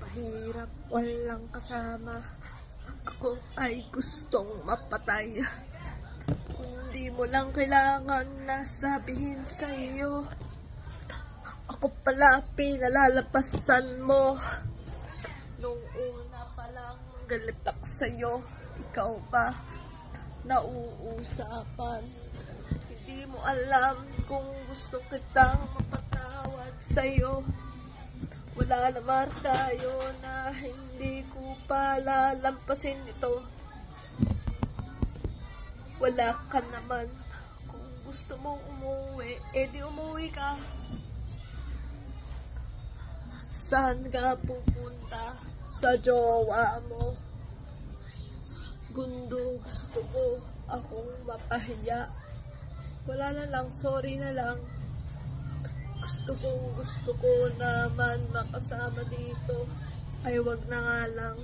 Mahirap walang kasama. Ako ay gustong mapatay. Kundi mo lang kailangan na sabihin sa'yo. Ako pala pinalalapasan mo. Nung una pa lang galit ako sa'yo. Ikaw ba nauusapan? Hindi mo alam kung gusto kitang mapatawad sa'yo. Wala naman tayo na hindi ko pa lalampasin ito. Wala ka naman. Kung gusto mong umuwi, edi umuwi ka. Saan ka pupunta? Sa jowa mo. Gundo, gusto ko akong mapahiya. Wala na lang, sorry na lang. Gusto ko naman makasama dito. Ay wag na nga lang.